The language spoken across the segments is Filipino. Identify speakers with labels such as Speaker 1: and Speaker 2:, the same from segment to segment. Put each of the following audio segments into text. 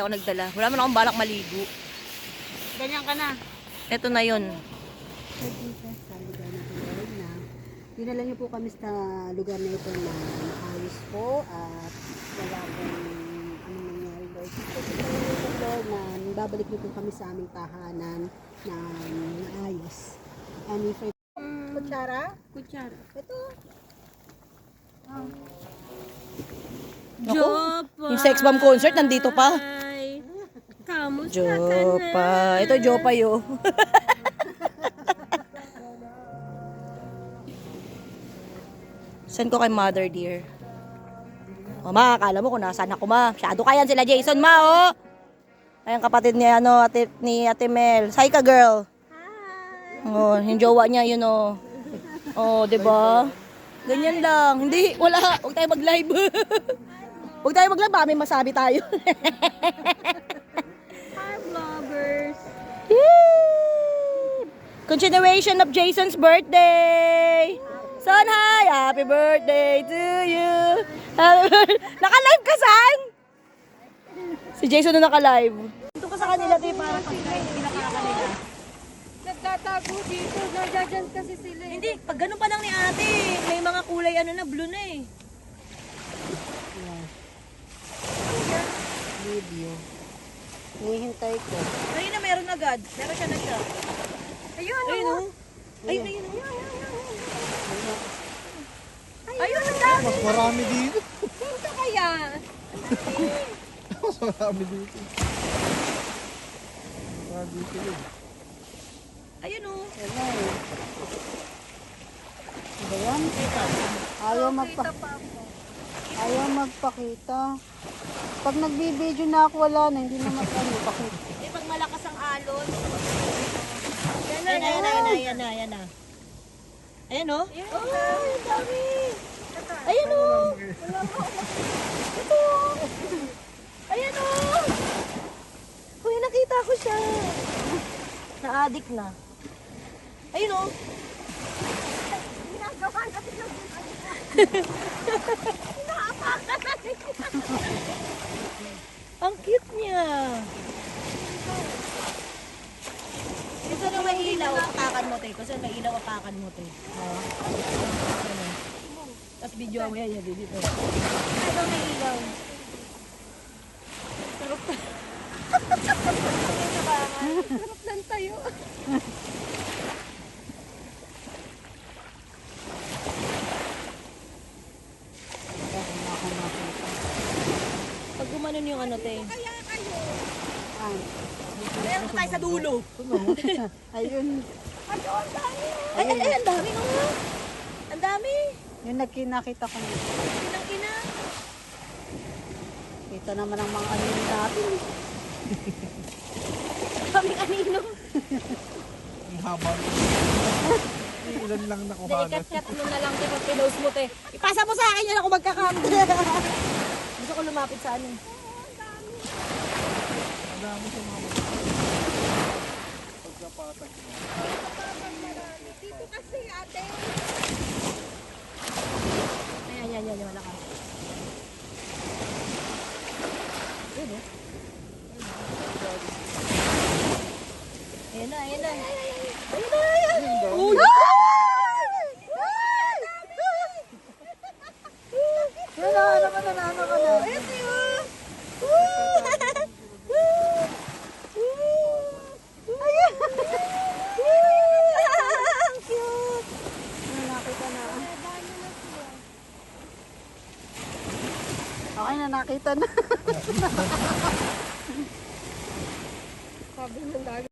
Speaker 1: ako nagdala. Wala man akong balak maligo.
Speaker 2: Ganyan ka na.
Speaker 1: Ito na yun.
Speaker 3: Lord Jesus, sa lugar na ito, Lord, na dinala niyo po kami sa lugar na ito na maayos po at wala pong anong nangyari, Lord. Ito, Lord, na babalik niyo po kami sa aming tahanan na maayos. And if I... Kutsara?
Speaker 2: Kutsara.
Speaker 3: Ito.
Speaker 1: Jopa. Yung sex bomb concert, nandito pa.
Speaker 2: Kamusta
Speaker 1: Jopa. Ito, Jopa yo. Send ko kay mother, dear. O, ma, akala mo kung nasaan ako, ma. Masyado kayan sila, Jason, ma, oh. Ayan, kapatid ni, Ate Mel. Say ka, girl. Hi. Oh, yung jowa niya, yun, oh. Oh, diba? Ganyan lang. Hindi, wala. Huwag tayo mag-live. Huwag tayo mag-live, ba? May masabi tayo.
Speaker 2: Hi, vloggers.
Speaker 1: Yay! Continuation of Jason's birthday. Son, hi! Happy birthday to you. Naka-live ka, San? Si Jason na naka-live. Ito ka sa kanila, tayo para pag-live. Hindi nakakanila.
Speaker 2: Nagtatago dito. Nandiyan kasi sila.
Speaker 1: Hindi, pag ganun pa lang ni ate, may mga kulay na blue na eh.
Speaker 3: Video. Hihintay ko.
Speaker 1: Ayun na, meron agad. Meron siya na siya.
Speaker 2: Ayun,
Speaker 1: Ayun
Speaker 2: oh.
Speaker 1: o. Ayun, ayun, ayun. Ayun, ang dami.
Speaker 4: Mas marami dito.
Speaker 2: Sino kaya?
Speaker 4: Mas marami dito. Marami dito eh.
Speaker 1: Ayun o.
Speaker 3: Ano yan? Ayaw magpakita. Pag nagbibideo na ako, wala na. Hindi na magpakita.
Speaker 1: Eh, pag malakas ang alon.
Speaker 2: Yan na,
Speaker 1: Ayan na. Ayan o. Ay, ang dami. Ayan o. Ito. Ayan o. Uy, nakita ko siya. Na-addict na. Ayun o.
Speaker 2: Ginagawa natin ng
Speaker 1: Ang cute niya. Ito na may ilaw, apakan mo, te. Kasi may ilaw, apakan mo, te. Tapos video mo yan, dito. Ito may ilaw.
Speaker 2: Sarap lang tayo.
Speaker 1: Pag gumanon yung ano, te.
Speaker 3: Ay,
Speaker 1: Meron tayo sa dulo.
Speaker 3: ayun.
Speaker 1: Ay, ang dami nga. Ang dami.
Speaker 3: Yung nakita ko nito.
Speaker 1: Pinang-ina.
Speaker 3: Ito naman ang mga anino natin.
Speaker 1: Kaming anino.
Speaker 4: Ang haba nito. Ilan lang
Speaker 1: Hindi,
Speaker 4: nakuha.
Speaker 1: ikat-kat mo na lang, te. Pag pinost mo, te. Ipasa mo sa akin yan ako magkakamera. Gusto ko lumapit sa ano.
Speaker 4: Ang dami sa mga pagkapatag.
Speaker 2: Dito kasi ate.
Speaker 1: Ayan, malakas. Ayun, oh. Ayan na. Ayan na. Uy!
Speaker 3: Ano ka na?
Speaker 1: Ito yun! Ang cute!
Speaker 3: Nakita na. Okay na, nakita na.
Speaker 2: Sabi ng dami.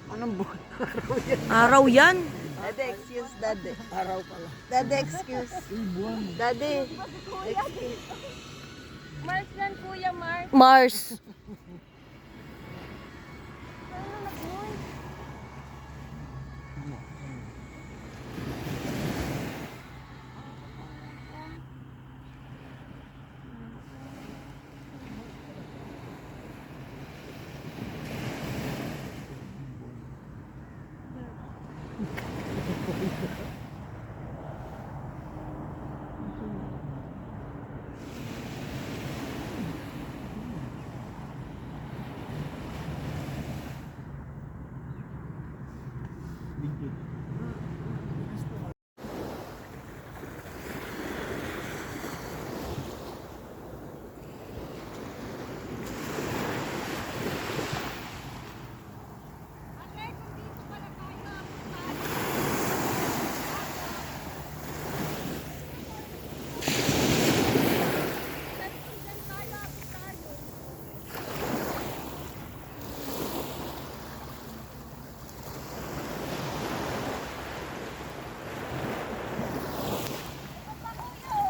Speaker 3: Anong buwan?
Speaker 1: Araw yan.
Speaker 3: Daddy, excuse, daddy. Araw pala. Daddy, excuse. Daddy, excuse.
Speaker 2: Mars yan, Kuya Mars.
Speaker 1: Mars.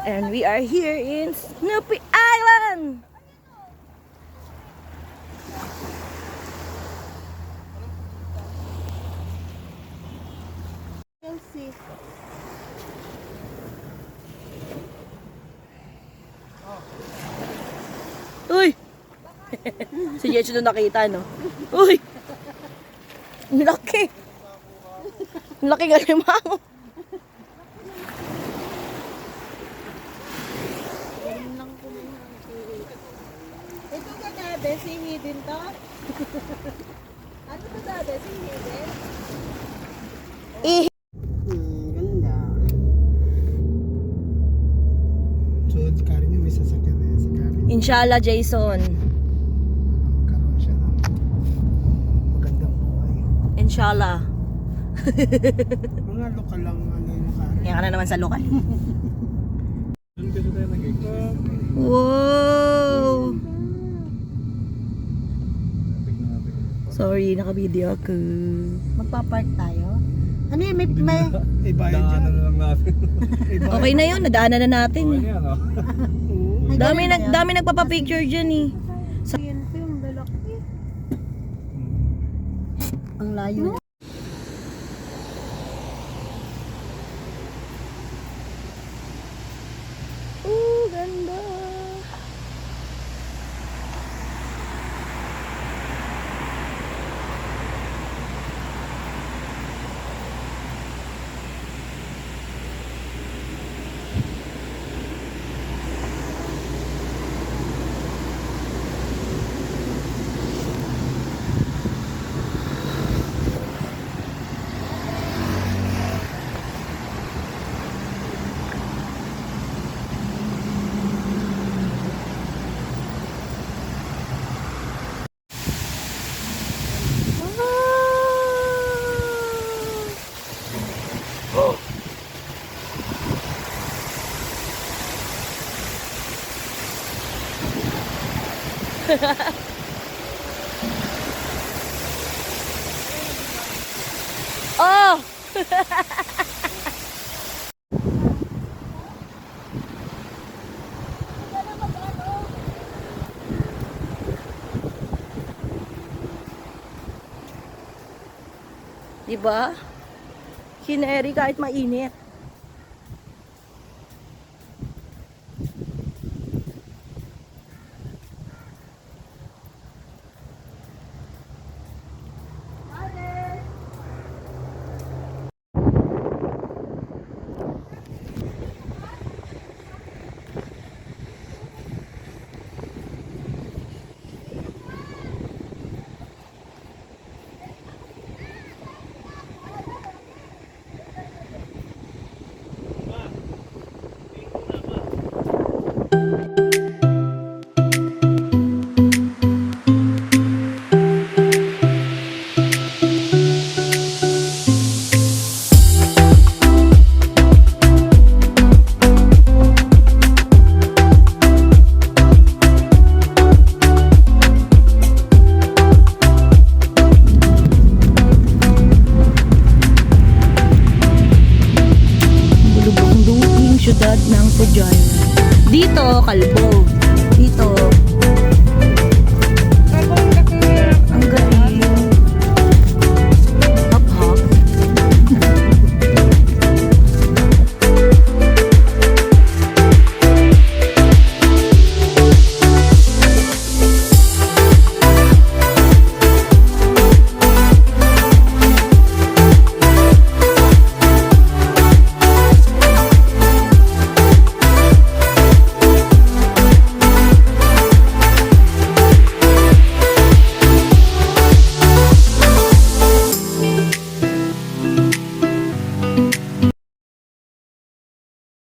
Speaker 1: And we are here in Snoopy Island.
Speaker 3: Chelsea.
Speaker 1: Uy! Si Jetsu doon nakita, no? Uy! Ang laki! Ang laki nga limango.
Speaker 3: Ito ka dade, singi din to? Ano to dade, singi din?
Speaker 1: Eh,
Speaker 3: Ganda.
Speaker 4: So, Karen niya may sasakyan na yan si Karen.
Speaker 1: inshallah, Jason.
Speaker 4: Magkaroon siya ng magandang buhay.
Speaker 1: Inshallah.
Speaker 4: Mga lokal lang ano yung Karen.
Speaker 1: Yan ka na naman sa lokal.
Speaker 4: Doon kasi tayo nag-exist.
Speaker 1: Wow! Sorry, naka-video ako.
Speaker 3: Magpa-park tayo? Ano yun? May
Speaker 4: Ibayad dyan.
Speaker 5: Daanan na lang natin.
Speaker 1: Okay na yun, nadaanan na natin.
Speaker 5: Okay yan, oh.
Speaker 1: Dami nagpapapicture dyan eh.
Speaker 3: Yan po yung lalaki. Ang layo.
Speaker 1: Ganda. Oh! Diba? Kineri kahit mainit. komunidad ng Pujayan. Dito, kalbo.